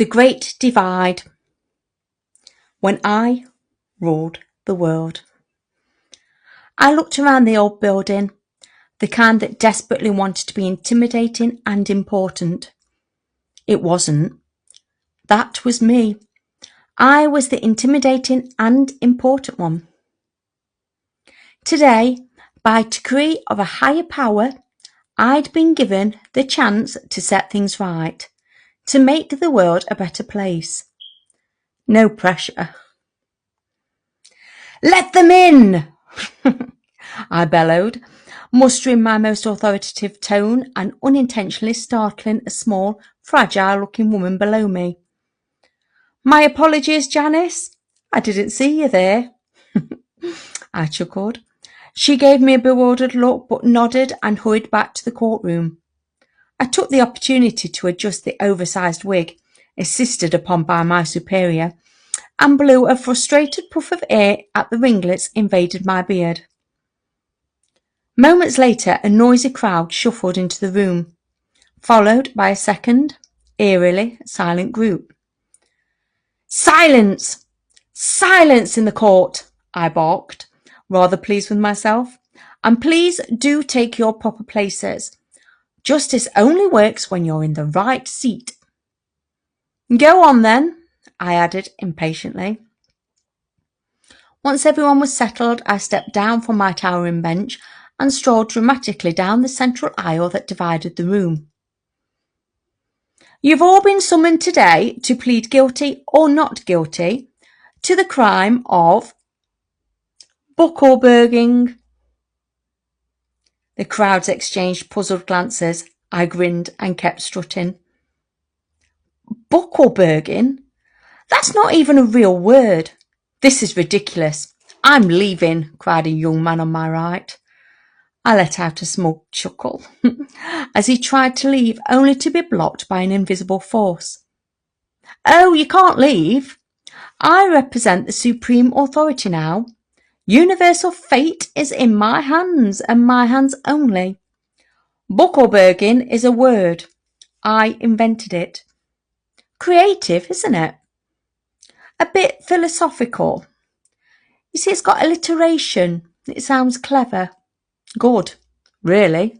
The Great Divide. When I ruled the world. I looked around the old building, the kind that desperately wanted to be intimidating and important. It wasn't. That was me. I was the intimidating and important one. Today, by decree of a higher power, I'd been given the chance to set things right, to make the world a better place. No pressure. Let them in! I bellowed, mustering my most authoritative tone and unintentionally startling a small, fragile-looking woman below me. My apologies, Janice. I didn't see you there. I chuckled. She gave me a bewildered look but nodded and hurried back to the courtroom. I took the opportunity to adjust the oversized wig, insisted upon by my superior, and blew a frustrated puff of air at the ringlets invaded my beard. Moments later, a noisy crowd shuffled into the room, followed by a second, eerily silent group. Silence! Silence in the court! I barked, rather pleased with myself. And please do take your proper places. Justice only works when you're in the right seat. Go on then, I added impatiently. Once everyone was settled, I stepped down from my towering bench and strolled dramatically down the central aisle that divided the room. You've all been summoned today to plead guilty or not guilty to the crime of buckleburging. The crowds exchanged puzzled glances. I grinned and kept strutting. Buckleburging? That's not even a real word. This is ridiculous. I'm leaving, cried a young man on my right. I let out a small chuckle as he tried to leave, only to be blocked by an invisible force. Oh, you can't leave. I represent the supreme authority now. Universal fate is in my hands and my hands only. Buckleburging is a word. I invented it. Creative, isn't it? A bit philosophical. You see, it's got alliteration. It sounds clever. Good, really.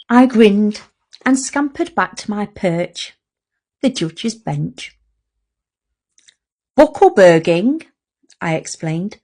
I grinned and scampered back to my perch, the judge's bench. Buckleburging, I explained,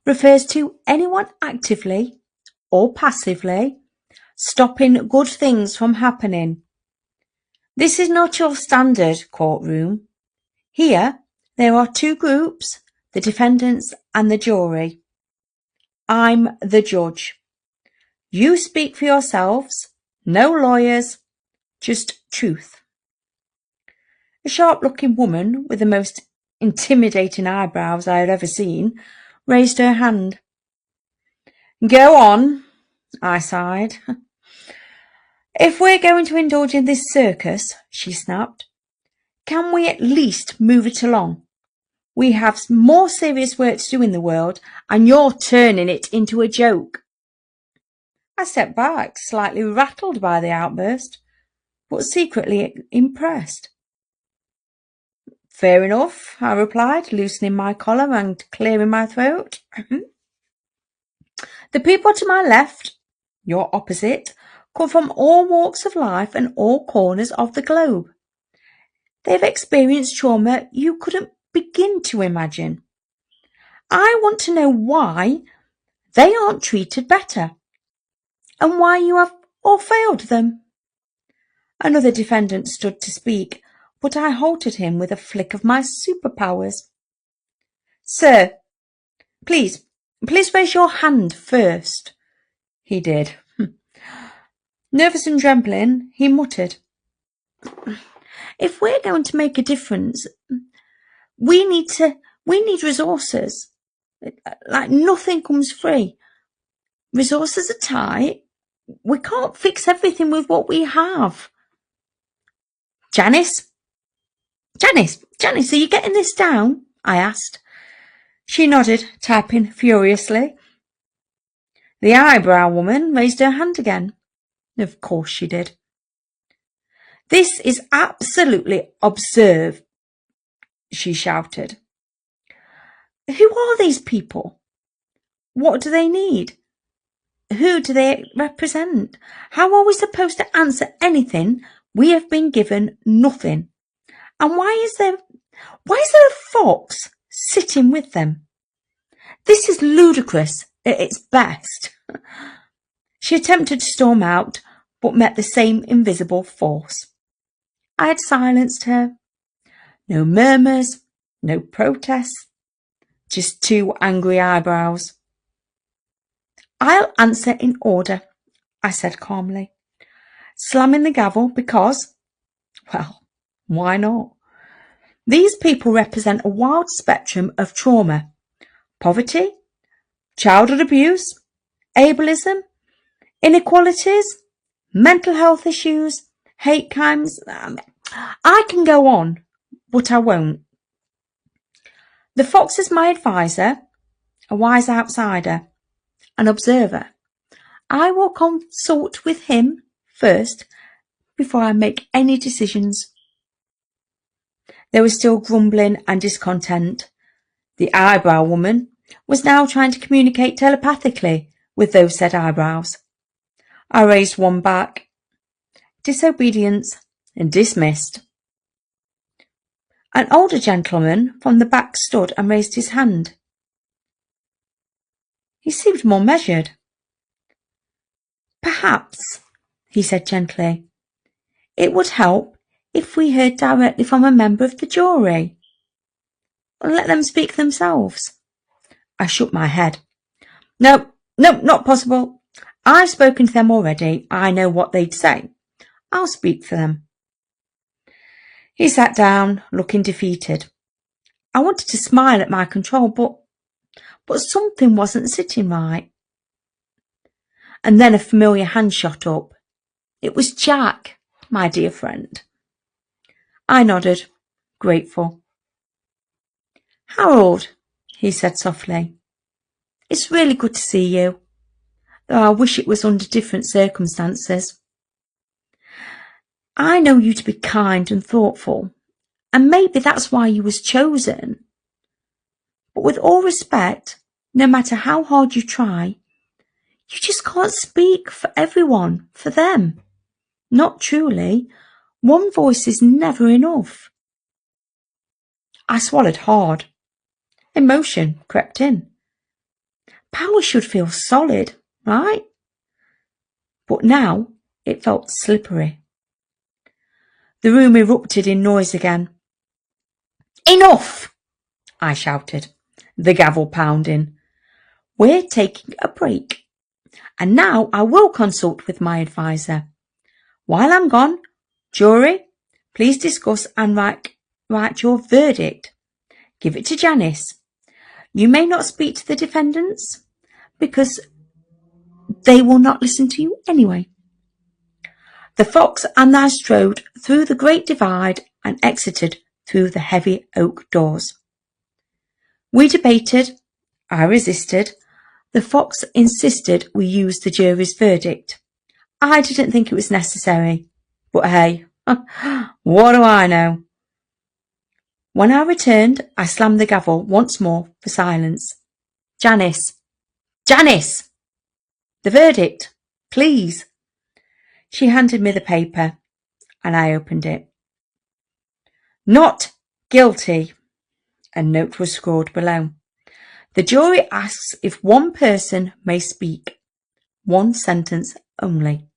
refers to anyone actively or passively stopping good things from happening. This is not your standard courtroom. Here, there are two groups, the defendants and the jury. I'm the judge. You speak for yourselves, no lawyers, just truth. A sharp-looking woman with the most intimidating eyebrows I had ever seen raised her hand. Go on, I sighed. If we're going to indulge in this circus, she snapped, can we at least move it along? We have more serious work to do in the world, and you're turning it into a joke. I stepped back, slightly rattled by the outburst, but secretly impressed. Fair enough, I replied, loosening my collar and clearing my throat. The people to my left, your opposite, come from all walks of life and all corners of the globe. They've experienced trauma you couldn't begin to imagine. I want to know why they aren't treated better and why you have all failed them. Another defendant stood to speak, but I halted him with a flick of my superpowers. Sir, please raise your hand first. He did. Nervous and trembling, he muttered, if we're going to make a difference, we need resources. Like nothing comes free. Resources are tight. We can't fix everything with what we have. Janice, are you getting this down? I asked. She nodded, typing furiously. The eyebrow woman raised her hand again. Of course she did. This is absolutely absurd, she shouted. Who are these people? What do they need? Who do they represent? How are we supposed to answer anything? We have been given nothing. And why is there a fox sitting with them? This is ludicrous at its best. She attempted to storm out, but met the same invisible force. I had silenced her. No murmurs, no protests, just 2 angry eyebrows. I'll answer in order, I said calmly, slamming the gavel because, well, why not? These people represent a wide spectrum of trauma: poverty, childhood abuse, ableism, inequalities, mental health issues, hate crimes. I can go on, but I won't. The fox is my advisor, a wise outsider, an observer. I will consult with him first before I make any decisions. There was still grumbling and discontent. The eyebrow woman was now trying to communicate telepathically with those said eyebrows. I raised one back. Disobedience and dismissed. An older gentleman from the back stood and raised his hand. He seemed more measured. Perhaps, he said gently, it would help if we heard directly from a member of the jury. Let them speak themselves. I shook my head. No, not possible. I've spoken to them already. I know what they'd say. I'll speak for them. He sat down, looking defeated. I wanted to smile at my control, but something wasn't sitting right. And then a familiar hand shot up. It was Jack, my dear friend. I nodded, grateful. Harold, he said softly, it's really good to see you, though I wish it was under different circumstances. I know you to be kind and thoughtful, and maybe that's why you was chosen. But with all respect, no matter how hard you try, you just can't speak for everyone, for them. Not truly. One voice is never enough. I swallowed hard. Emotion crept in. Power should feel solid, right? But now it felt slippery. The room erupted in noise again. Enough! I shouted, the gavel pounding. We're taking a break. And now I will consult with my advisor. While I'm gone, jury, please discuss and write your verdict. Give it to Janice. You may not speak to the defendants because they will not listen to you anyway. The fox and I strode through the great divide and exited through the heavy oak doors. We debated. I resisted. The fox insisted we use the jury's verdict. I didn't think it was necessary, but hey, what do I know? When I returned, I slammed the gavel once more for silence. Janice! Janice! The verdict, please. She handed me the paper, and I opened it. Not guilty, a note was scrawled below. The jury asks if one person may speak. 1 sentence only.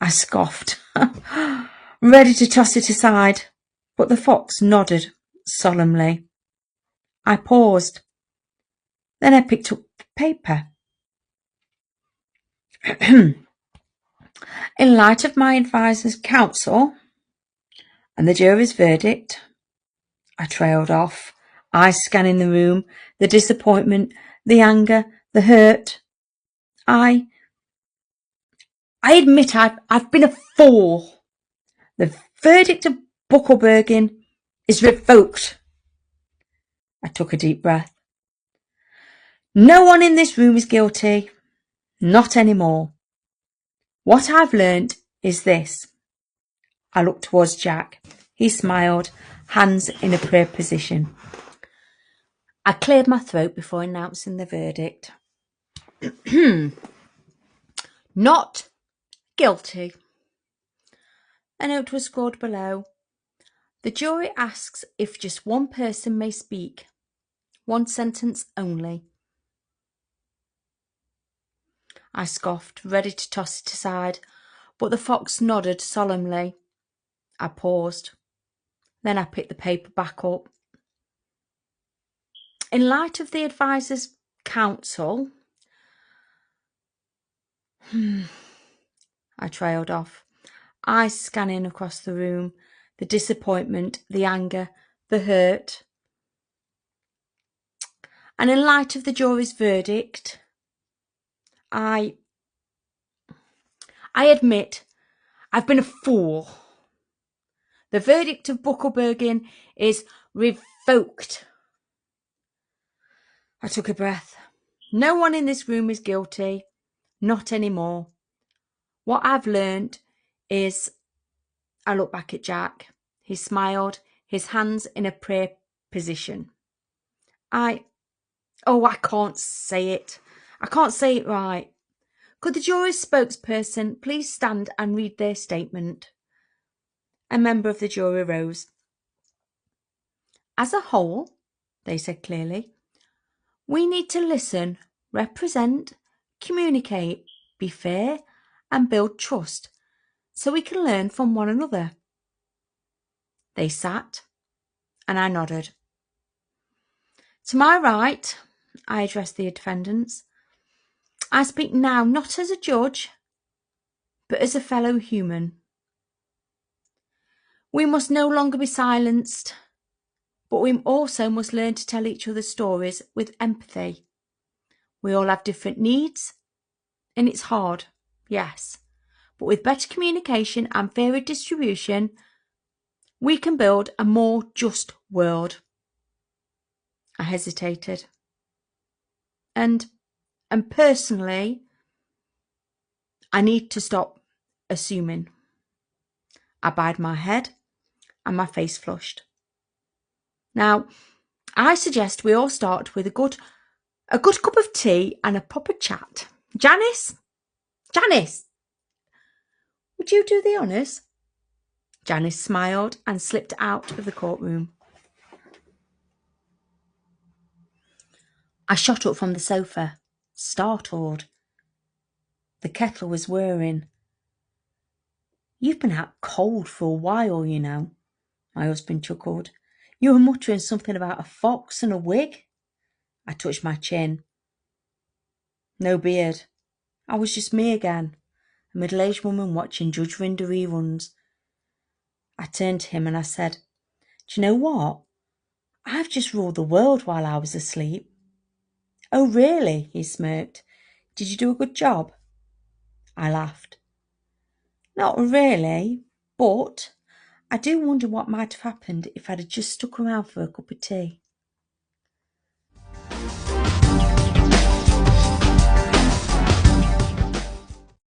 I scoffed, ready to toss it aside, but the fox nodded solemnly. I paused. Then I picked up the paper. In light of my advisor's counsel and the jury's verdict, I trailed off, eyes scanning the room, the disappointment, the anger, the hurt. I admit I've been a fool. The verdict of Buckelbergen is revoked. I took a deep breath. No one in this room is guilty. Not anymore. What I've learned is this. I looked towards Jack. He smiled, hands in a prayer position. I cleared my throat before announcing the verdict. Not guilty. A note was scrawled below. The jury asks if just one person may speak. One sentence only. I scoffed, ready to toss it aside, but the fox nodded solemnly. I paused. Then I picked the paper back up. In light of the advisor's counsel, I trailed off, eyes scanning across the room, the disappointment, the anger, the hurt. And in light of the jury's verdict, I admit I've been a fool. The verdict of Buckelbergen is revoked. I took a breath. No one in this room is guilty. Not anymore. What I've learned is... I looked back at Jack. He smiled, his hands in a prayer position. I can't say it. I can't say it right. Could the jury's spokesperson please stand and read their statement? A member of the jury rose. As a whole, they said clearly, we need to listen, represent, communicate, be fair, and build trust so we can learn from one another. They sat, and I nodded. To my right, I addressed the defendants. I speak now not as a judge, but as a fellow human. We must no longer be silenced, but we also must learn to tell each other stories with empathy. We all have different needs, and it's hard, yes, but with better communication and fairer distribution, we can build a more just world. I hesitated. And personally, I need to stop assuming. I bowed my head and my face flushed. Now, I suggest we all start with a good cup of tea and a proper chat. Janice, would you do the honours? Janice smiled and slipped out of the courtroom. I shot up from the sofa, startled. The kettle was whirring. You've been out cold for a while, you know, my husband chuckled. You were muttering something about a fox and a wig. I touched my chin. No beard. I was just me again, a middle-aged woman watching Judge Rinder reruns. I turned to him and I said, do you know what? I've just ruled the world while I was asleep. Oh, really? He smirked. Did you do a good job? I laughed. Not really, but I do wonder what might have happened if I'd have just stuck around for a cup of tea.